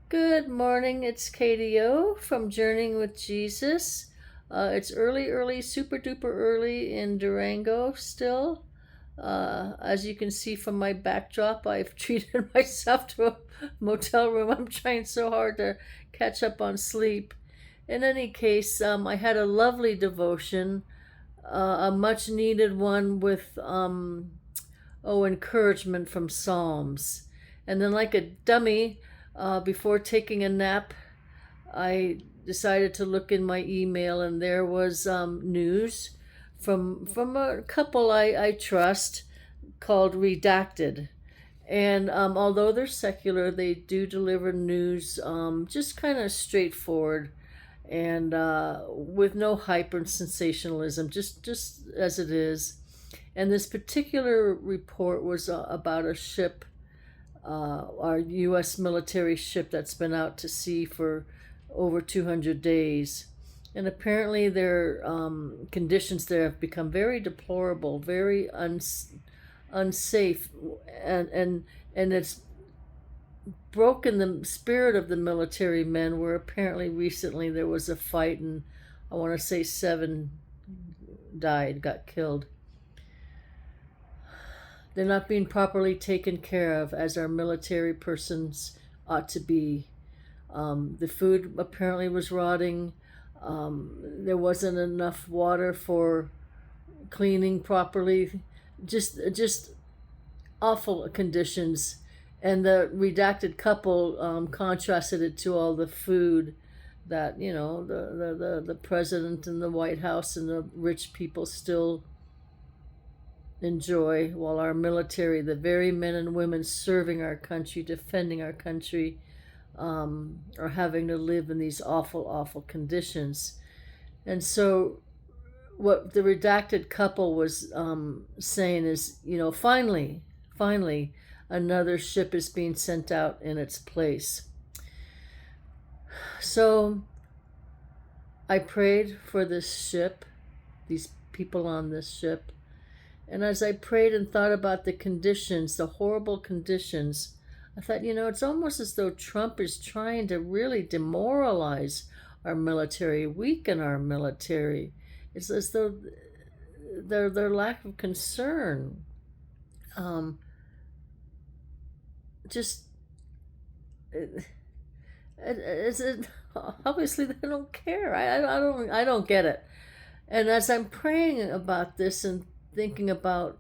Good morning. It's Katie O from Journeying with Jesus. It's early, super duper early in Durango still. As you can see from my backdrop, I've treated myself to a motel room. I'm trying so hard to catch up on sleep. In any case, I had a lovely devotion, a much needed one with encouragement from Psalms. And then, like a dummy, before taking a nap, I decided to look in my email, and there was news from a couple I trust called Redacted. And although they're secular, they do deliver news just kind of straightforward and with no hyper sensationalism, just as it is. And this particular report was about a ship, our U.S. military ship that's been out to sea for over 200 days. And apparently their conditions there have become very deplorable, very unsafe, and it's broken the spirit of the military men, where apparently recently there was a fight and I want to say 7 got killed. They're not being properly taken care of as our military persons ought to be. The food apparently was rotting. There wasn't enough water for cleaning properly. Just awful conditions. And the redacted couple contrasted it to all the food that the president and the White House and the rich people still enjoy, while our military, the very men and women serving our country, defending our country, are having to live in these awful conditions. And so what the redacted couple was saying is, finally another ship is being sent out in its place. So I prayed for this ship, these people on this ship. And as I prayed and thought about the conditions, the horrible conditions, I thought, it's almost as though Trump is trying to really demoralize our military, weaken our military. It's as though their lack of concern, just is it obviously they don't care. I don't get it. And as I'm praying about this and thinking about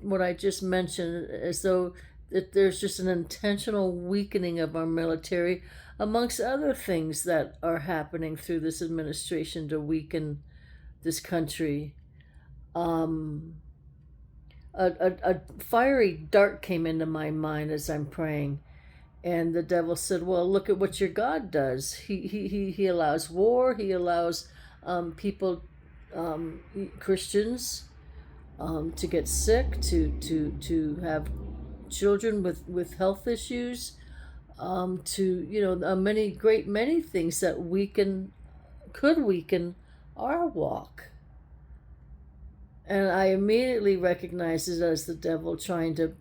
what I just mentioned, as though that there's just an intentional weakening of our military, amongst other things that are happening through this administration to weaken this country. A fiery dart came into my mind as I'm praying, and the devil said, "Well, look at what your God does. He allows war. He allows people, Christians, to get sick, to have children with health issues, to many things that could weaken our walk." And I immediately recognized it as the devil trying to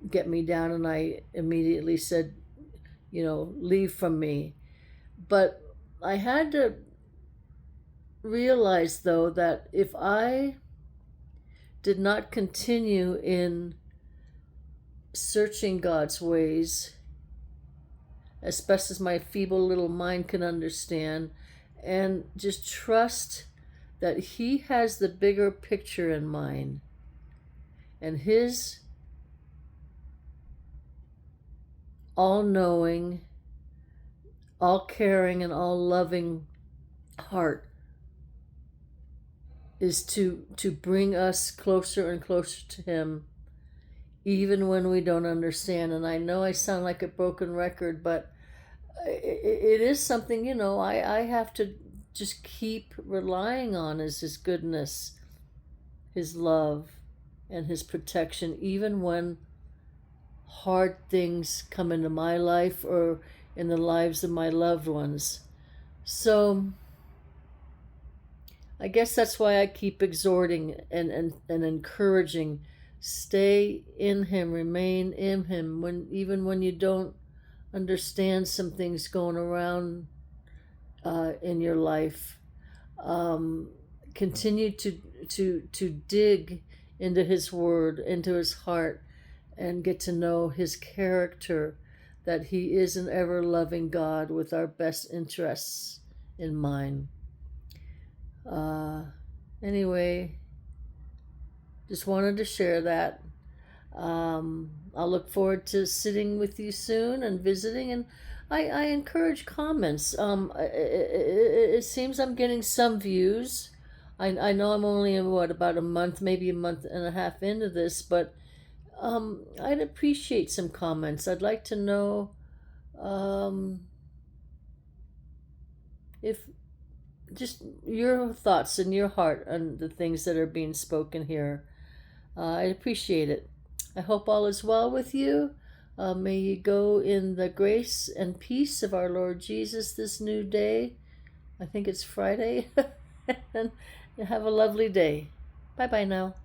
get me down, and I immediately said, leave from me. But I had to realize, though, that if I did not continue in searching God's ways as best as my feeble little mind can understand, and just trust that He has the bigger picture in mind, and His all-knowing, all-caring, and all-loving heart is to bring us closer and closer to Him, even when we don't understand. And I know I sound like a broken record, but it is something, I have to just keep relying on, is His goodness, His love, and His protection, even when hard things come into my life or in the lives of my loved ones. So I guess that's why I keep exhorting and encouraging, stay in Him, remain in Him, even when you don't understand some things going around in your life. Continue to dig into His Word, into His heart, and get to know His character, that He is an ever-loving God with our best interests in mind. Anyway, just wanted to share that. I'll look forward to sitting with you soon and visiting, and I encourage comments. It seems I'm getting some views. I know I'm only about a month, maybe a month and a half into this, but I'd appreciate some comments. I'd like to know if just your thoughts in your heart on the things that are being spoken here. I appreciate it. I hope all is well with you. May you go in the grace and peace of our Lord Jesus this new day. I think it's Friday. And have a lovely day. Bye-bye now.